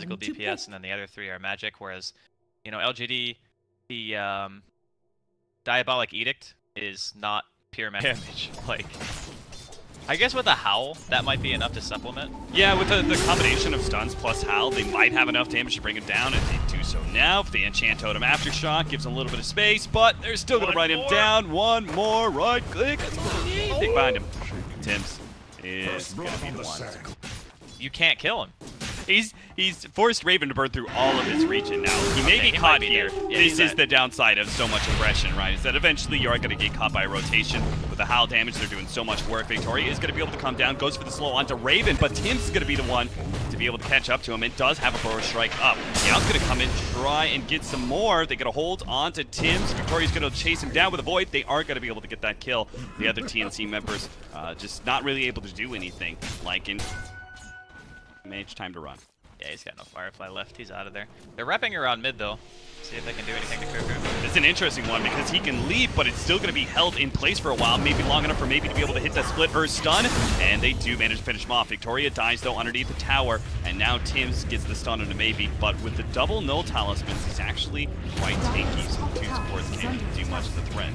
physical DPS, and then the other 3 are magic. Whereas, you know, LGD, the Diabolic Edict is not pure damage. Like, I guess with a Howl, that might be enough to supplement. Yeah, with the combination of stuns plus Howl, they might have enough damage to bring him down, and they do so now. If the Enchant Totem Aftershock gives him a little bit of space, but they're still going to run him down. One more right click. That's what we need. Big behind him. Tims is going to be the one. You can't kill him. He's forced Raven to burn through all of his region now. He may be caught here. Yeah, this is the downside of so much aggression, right? Is that eventually you are going to get caught by a rotation. With the Howl damage, they're doing so much work. Victoria is going to be able to come down, goes for the slow onto Raven, but Tim's going to be the one to be able to catch up to him. It does have a Burrow Strike up. Yao's going to come in, try and get some more. They get a hold onto Tim's. Victoria's going to chase him down with a Void. They aren't going to be able to get that kill. The other TNC members just not really able to do anything. Lycan, Mage, time to run. Yeah, he's got no Firefly left. He's out of there. They're wrapping around mid, though. See if they can do anything to Cuckoo. It's an interesting one because he can leave, but it's still going to be held in place for a while, maybe long enough for maybe to be able to hit that split Earth stun, and they do manage to finish him off. Victoria dies, though, underneath the tower, and now Tims gets the stun into maybe, but with the double null talismans, he's actually quite tanky, so the 2 supports can't do much to the threat.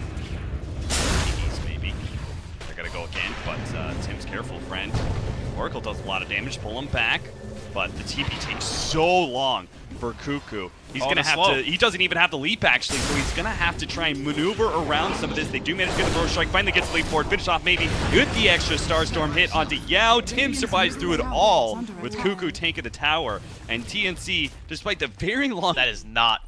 Maybe. They're going to go again, but Tim's careful, friend. Oracle does a lot of damage, pull him back. But the TP takes so long for Cuckoo. He's gonna have to. He doesn't even have the leap actually, so he's gonna have to try and maneuver around some of this. They do manage to get the Burrow Strike. Finally gets the leap forward. Finish off maybe with the extra Starstorm hit onto Yao. Tim survives through it all with Cuckoo tanking the tower. And TNC, despite the very long. That is not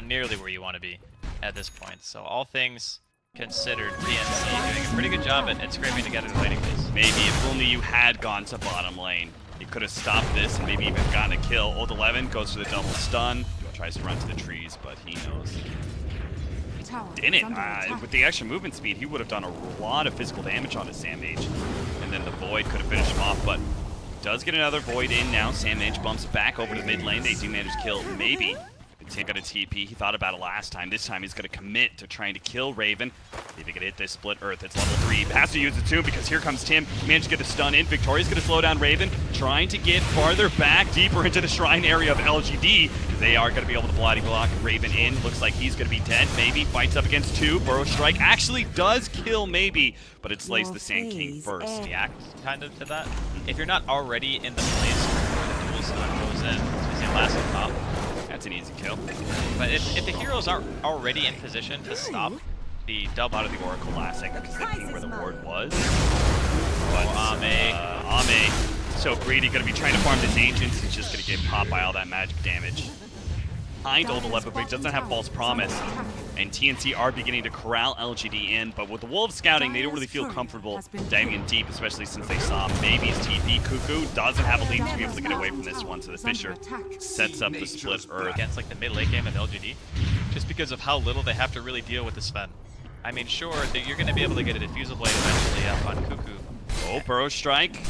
nearly where you want to be at this point. So all things considered, TNC doing a pretty good job at scraping together the laning phase. Maybe if only you had gone to bottom lane. He could have stopped this and maybe even gotten a kill. Old 11 goes for the double stun. Tries to run to the trees, but he knows. Didn't. With the extra movement speed, he would have done a lot of physical damage on his Sam Mage. And then the Void could have finished him off, but does get another Void in now. Sam Mage bumps back over to mid lane. They do manage to kill maybe. Tim got a TP. He thought about it last time. This time he's going to commit to trying to kill Raven. See if he can hit this split Earth. It's level 3. Has to use it soon because here comes Tim. Managed to get the stun in. Victoria's going to slow down Raven. Trying to get farther back, deeper into the shrine area of LGD. They are going to be able to bloody block Raven in. Looks like he's going to be dead. Maybe fights up against 2. Burrow Strike actually does kill maybe, but it slays the Sand King first. React kind of to that. If you're not already in the place where the dual stun goes in, so you last on top. That's an easy kill. But if the heroes aren't already in position to stop the dub out of the Oracle last second because they knew where the ward was. But Ame, so greedy, going to be trying to farm this Ancients. He's just going to get popped by all that magic damage. Behind Old 11, but he doesn't have False Promise. And TNC are beginning to corral LGD in, but with the Wolves scouting, they don't really feel comfortable diving in deep, especially since they saw maybe's TP. Cuckoo doesn't have a lead to be able to get away from this one, so the Fisher sets up the split Earth. Against like the mid-late game of LGD, just because of how little they have to really deal with the Sven. I mean, sure, you're going to be able to get a Diffusal Blade eventually up on Cuckoo. Oh, Burrow Strike.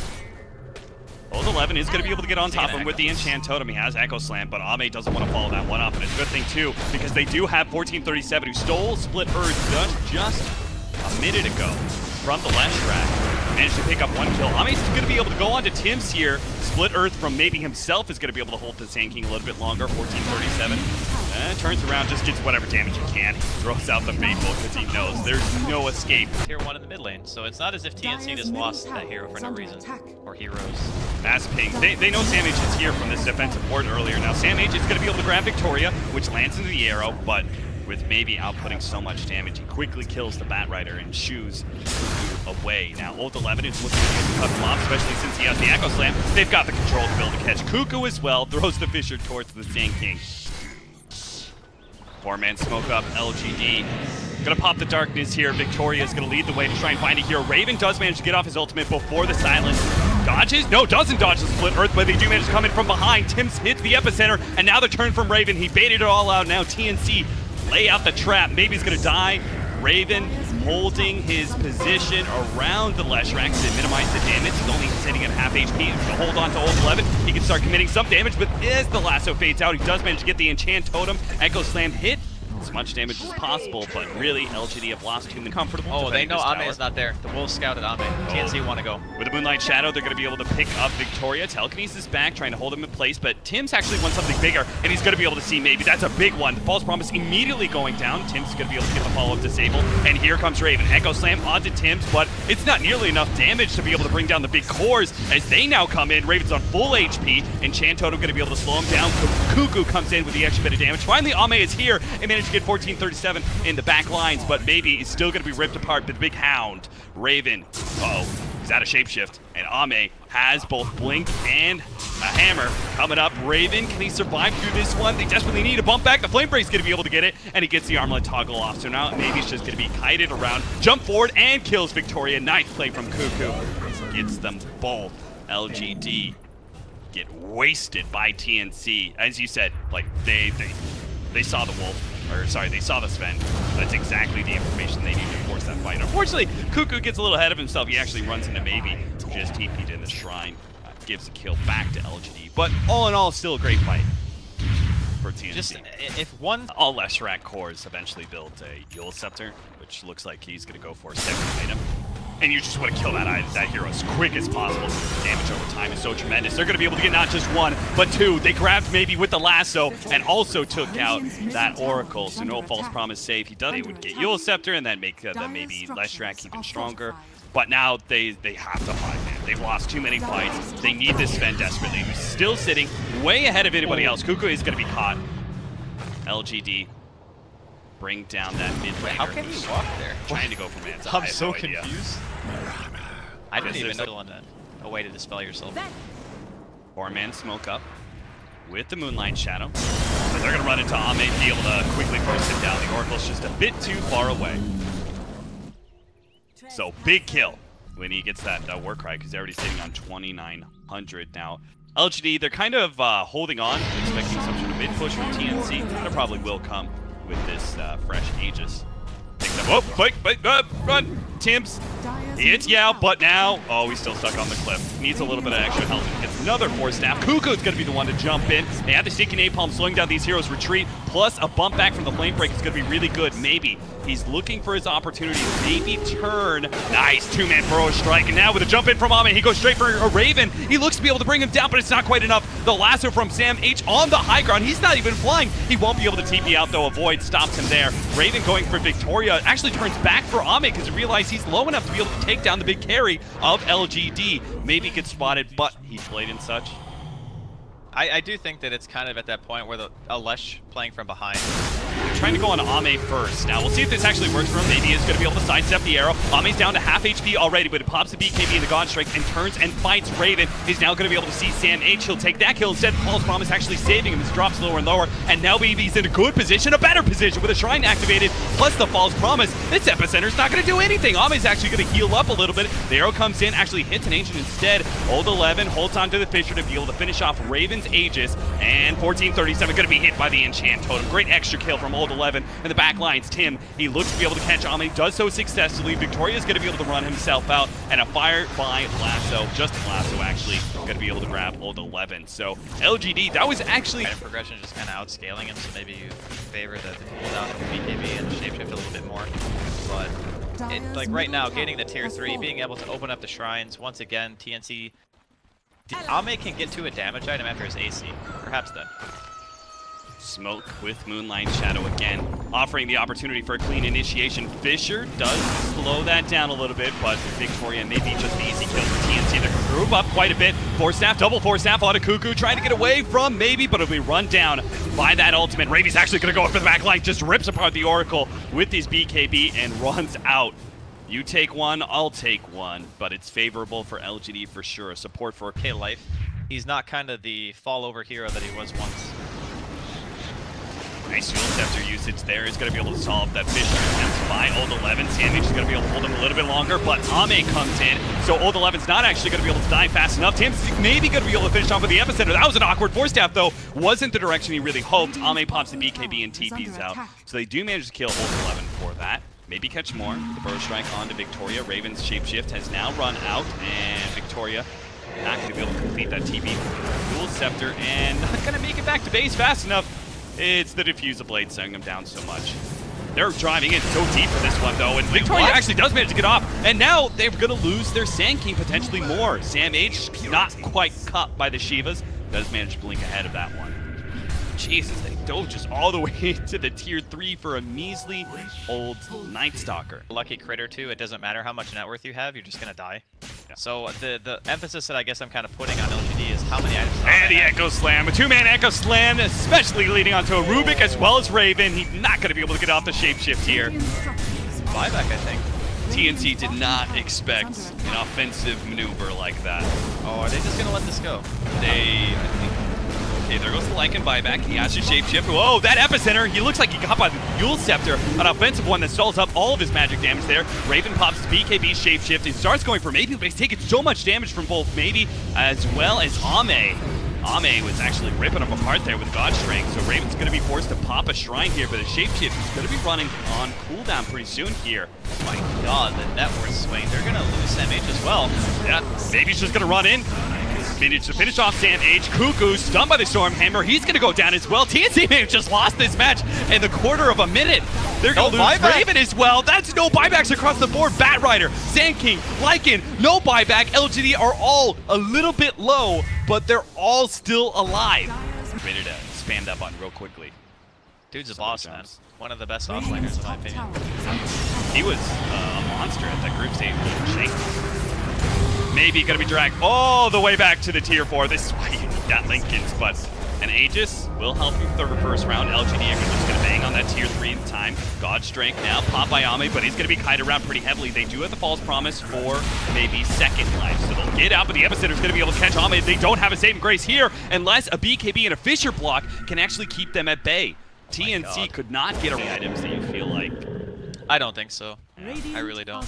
Old 11 is going to be able to get on top of him with the Enchant Totem. He has Echo Slam, but Ame doesn't want to follow that one up. And it's a good thing, too, because they do have 1437, who stole Split Earth just a minute ago from the Leshrac. Managed to pick up 1 kill. Ame's going to be able to go on to Tim's here. Split Earth from maybe himself is going to be able to hold the Sand King a little bit longer. 1437. Turns around, just gets whatever damage he can. Throws out the Faithful because he knows there's no escape. Tier 1 in the mid lane, so it's not as if TNC just lost that hero for no reason. Or heroes. Mass ping. They know Sam H is here from this defensive ward earlier. Now Sam H is going to be able to grab Victoria, which lands into the arrow, but with maybe outputting so much damage, he quickly kills the Bat Rider and shoos Cuckoo away. Now Old 11 is looking to cut him off, especially since he has the Echo Slam. They've got the control to be able to catch Cuckoo as well. Throws the Fisher towards the Sand King. 4-man smoke up, LGD. Gonna pop the darkness here. Victoria's gonna lead the way to try and find a hero. Raven does manage to get off his ultimate before the silence. Dodges? No, doesn't dodge the split Earth, but they do manage to come in from behind. Tim's hits the epicenter, and now the turn from Raven. He baited it all out. Now TNC lay out the trap. Maybe he's gonna die. Raven holding his position around the Leshrac to minimize the damage. He's only sitting at half HP. He's gonna hold on to Old 11. He can start committing some damage, but as the lasso fades out, he does manage to get the Enchant Totem. Echo Slam hit as much damage as possible, but really, LGD have lost too many comfortable. Oh, they know Ame is not there. The Wolves scouted Ame. TNC want to go. With the Moonlight Shadow, they're going to be able to pick up Victoria. Telekinesis back, trying to hold him in place, but Tim's actually wants something bigger, and he's going to be able to see maybe. That's a big one. False Promise immediately going down. Tim's going to be able to get the follow-up disable, and here comes Raven. Echo Slam onto Tim's, but it's not nearly enough damage to be able to bring down the big cores as they now come in. Raven's on full HP, and Totem going to be able to slow him down. Cuckoo comes in with the extra bit of damage. Finally, Ame is here and managed to get 1437 in the back lines, but maybe he's still going to be ripped apart by the big hound. Raven, he's out of shapeshift, and Ame has both Blink and a hammer coming up. Raven, can he survive through this one? They desperately need a bump back. The Flame Break's going to be able to get it, and he gets the armlet toggle off. So now maybe it's just going to be kited around, jump forward, and kills Victoria. Nice play from Cuckoo. Gets them both. LGD get wasted by TNC. As you said, like, they saw the wolf, or sorry, they saw the Sven. That's exactly the information they need to force that fight. Unfortunately, Cuckoo gets a little ahead of himself. He actually runs into maybe, just TP'd in the shrine, gives a kill back to LGD. But all in all, still a great fight for TNC. Just, if one... All Leshrac cores eventually built a Yule Scepter, which looks like he's going to go for a second item. And you just want to kill that hero as quick as possible. The damage over time is so tremendous. They're going to be able to get not just one, but two. They grabbed maybe with the lasso and also took out that Oracle. So no False Promise save. They would get Yule Scepter and then make maybe Leshrac even stronger. But now they have to fight, man. They've lost too many fights. They need this Sven desperately. Who's still sitting way ahead of anybody else. Cuckoo is going to be caught. LGD bring down that mid laner. How can he walk there? Trying to go for man's I'm so confused. I didn't even know a way to dispel yourself. 4-man smoke up with the Moonlight Shadow. So they're going to run into Ame, be able to quickly burst him down. The Oracle's just a bit too far away. So big kill when he gets that Warcry, because they're already sitting on 2,900 now. LGD, they're kind of holding on, expecting some sort of mid push from TNC. That probably will come with this fresh Aegis. Picks up, oh, quick, run! Tim's, he hits Yao, but now, oh, he's still stuck on the cliff. Needs a little bit of extra health. Gets another Force Staff. Cuckoo's gonna be the one to jump in. They have the Seeking Napalm slowing down these heroes' retreat, plus a bump back from the Flame Break is gonna be really good. Maybe he's looking for his opportunity. Maybe turn. Nice two-man Burrow strike, and now with a jump in from Ame, he goes straight for a Raven. He looks to be able to bring him down, but it's not quite enough. The lasso from Sam H on the high ground. He's not even flying. He won't be able to TP out, though. A Void stops him there. Raven going for Victoria actually turns back for Ame because he realized he's low enough to be able to take down the big carry of LGD. Maybe gets spotted, but he's played in such. I do think that it's kind of at that point where Lesh playing from behind. They're trying to go on Ame first. Now, we'll see if this actually works for him. Maybe he's going to be able to sidestep the arrow. Ame's down to half HP already, but it pops the BKB in the God Strike and turns and fights Raven. He's now going to be able to see Sam H. He'll take that kill instead. False Promise actually saving him. This drops lower and lower, and now maybe he's in a good position, a better position with a Shrine activated, plus the False Promise. This Epicenter's not going to do anything. Ame's actually going to heal up a little bit. The arrow comes in, actually hits an Ancient instead. Old 11 holds on to the Fisher to be able to finish off Raven's Aegis, and 1437 going to be hit by the Enchant Totem. Great extra kill from Old 11 in the back lines. Tim, he looks to be able to catch Ame, does so successfully. Victoria's going to be able to run himself out, and a fire by Lasso, just Lasso actually, going to be able to grab Old 11. So LGD, that was actually... Progression just kind of outscaling him, so maybe you favor the cooldown of the BKB and the shapeshift a little bit more. But like right now, getting the tier 3, being able to open up the shrines, once again, TNC... Ame can get to a damage item after his AC. Perhaps then. Smoke with Moonlight Shadow again, offering the opportunity for a clean initiation. Fisher does slow that down a little bit, but Victoria maybe just an easy kill for TNC. They're going to group up quite a bit. Force Staff, double Force Staff on a Cuckoo, trying to get away from maybe, but it'll be run down by that ultimate. Ravi's actually going to go up for the back line, just rips apart the Oracle with his BKB and runs out. You take one, I'll take one, but it's favorable for LGD for sure. Support for K Life. He's not kind of the fall over hero that he was once. Nice Yule Scepter usage there. He's going to be able to solve that Fisher attempt by Old 11. Sam H is going to be able to hold him a little bit longer, but Ame comes in, so Old 11's not actually going to be able to die fast enough. Tim's maybe going to be able to finish off with the Epicenter. That was an awkward Force Staff, though. Wasn't the direction he really hoped. Ame pops the BKB and TP's out, so they do manage to kill Old 11 for that. Maybe catch more. The Burrow Strike onto Victoria. Raven's Shapeshift has now run out, and Victoria not going to be able to complete that TP. Dual Scepter, and not going to make it back to base fast enough. It's the diffuser blade sending them down so much. They're driving in so deep for this one, though, and Victoria actually does manage to get off. And now they're going to lose their Sand King potentially more. Sam H, not quite cut by the Shivas, does manage to blink ahead of that one. Jesus, they dove just all the way to the tier 3 for a measly old Night Stalker. Lucky critter too, it doesn't matter how much net worth you have, you're just gonna die. Yeah. So the emphasis that I guess I'm kind of putting on LGD is how many items. And the Echo Slam, a 2-man Echo Slam, especially leading onto a Rubik as well as Raven. He's not gonna be able to get off the shapeshift here. Buyback, I think. TNC did not expect an offensive maneuver like that. Oh, are they just gonna let this go? They, I think. Okay, there goes the Lycan buyback. He has to shapeshift. Whoa, that epicenter. He looks like he got by the Yule Scepter, an offensive one that stalls up all of his magic damage there. Raven pops BKB shapeshift. He starts going for Maybe, but he's taking so much damage from both Maybe as well as Ame. Ame was actually ripping him apart there with God Strength, so Raven's going to be forced to pop a Shrine here, but the shapeshift is going to be running on cooldown pretty soon here. Oh my god, the net worth swing. They're going to lose Sam H as well. Yeah, Maybe's just going to run in. Managed to finish off Sam H. Cuckoo stunned by the Stormhammer. He's going to go down as well. TNC may have just lost this match in the quarter of a minute. They're going to lose Raven as well. That's no buybacks across the board. Bat Rider, Sand King, Lycan, no buyback. LGD are all a little bit low, but they're all still alive. Ready to spam that button real quickly. Dude's a boss, man. One of the best offlaners, in my opinion. He was a monster at that group stage. Maybe gonna be dragged all the way back to the tier 4. This is why you need that Lincoln's, but an Aegis will help you through the first round. LGD are just gonna bang on that tier 3 in time. God Strength now, pop by Ame, but he's gonna be kited around pretty heavily. They do have the False Promise for maybe second life, so they'll get out, but the Epicenter's gonna be able to catch Ame. They don't have a saving grace here, unless a BKB and a Fissure block can actually keep them at bay. TNC could not get any items that you feel like. I don't think so. I really don't.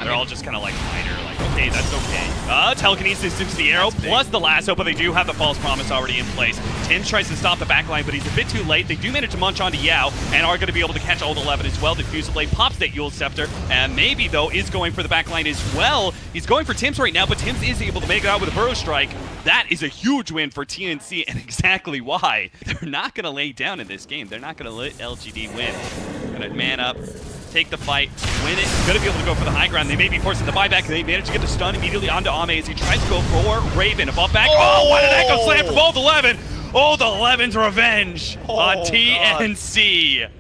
They're all just kind of like minor, like, okay, that's okay. Telekinesis into the arrow, plus the lasso, but they do have the False Promise already in place. Tim's tries to stop the backline, but he's a bit too late. They do manage to munch onto Yao, and are going to be able to catch Old 11 as well. Diffuser Blade pops that Yule Scepter, and Maybe, though, is going for the backline as well. He's going for Tim's right now, but Tim's is able to make it out with a Burrow Strike. That is a huge win for TNC, and exactly why. They're not going to lay down in this game. They're not going to let LGD win. Going to man up, take the fight, win it. Gonna be able to go for the high ground. They may be forcing the buyback. They manage to get the stun immediately onto Ame as he tries to go for Raven. Above back. Oh, what an Echo Slam from Old 11! Old 11's revenge on TNC. God.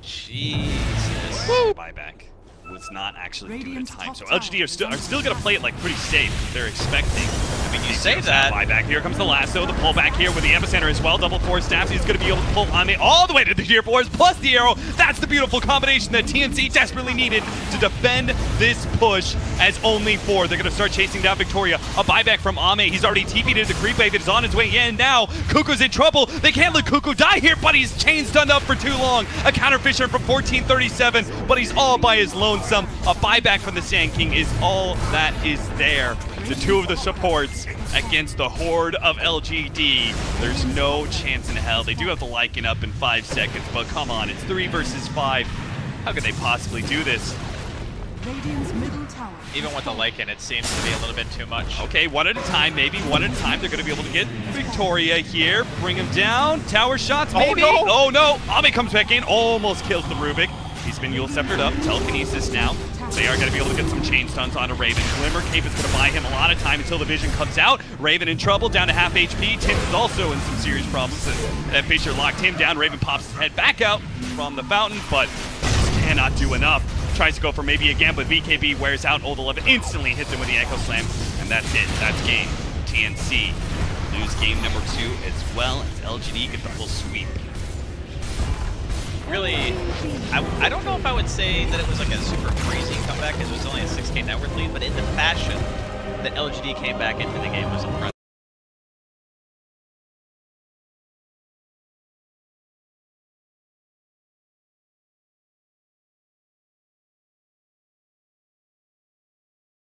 Jesus. Woo. Buyback was not actually due to time. So LGD are still gonna play it like pretty safe. They're expecting. I mean, you say that. Buyback. Here comes the lasso, the pullback here with the Epicenter as well. Double force snaps. He's going to be able to pull Ame all the way to the tier 4s plus the arrow. That's the beautiful combination that TNC desperately needed to defend this push as only 4. They're going to start chasing down Victoria. A buyback from Ame. He's already TP'd into the creep wave. It's on his way in now. Cuckoo's in trouble. They can't let Cuckoo die here, but he's chain stunned up for too long. A counter Fissure from 1437, but he's all by his lonesome. A buyback from the Sand King is all that is there. The two of the supports against the horde of LGD. There's no chance in hell. They do have the Lycan up in 5 seconds, but come on, it's 3 versus 5. How could they possibly do this? Even with the Lycan, it seems to be a little bit too much. Okay, one at a time, maybe one at a time. They're going to be able to get Victoria here. Bring him down. Tower shots, maybe. Oh no! Ame comes back in, almost kills the Rubik. He's been Yule Sceptered up. Telekinesis now. They are going to be able to get some chain stuns onto Raven. Glimmer Cape is going to buy him a lot of time until the vision comes out. Raven in trouble, down to half HP. Tim is also in some serious problems. That Fissure locked him down. Raven pops his head back out from the fountain, but just cannot do enough. Tries to go for maybe again, but BKB wears out. Old 11 instantly hits him with the Echo Slam, and that's it. That's game. TNC lose game number 2 as well as LGD get the full sweep. Really, I don't know if I would say that it was like a super crazy comeback because it was only a 6K net worth lead, but in the fashion that LGD came back into the game was impressive.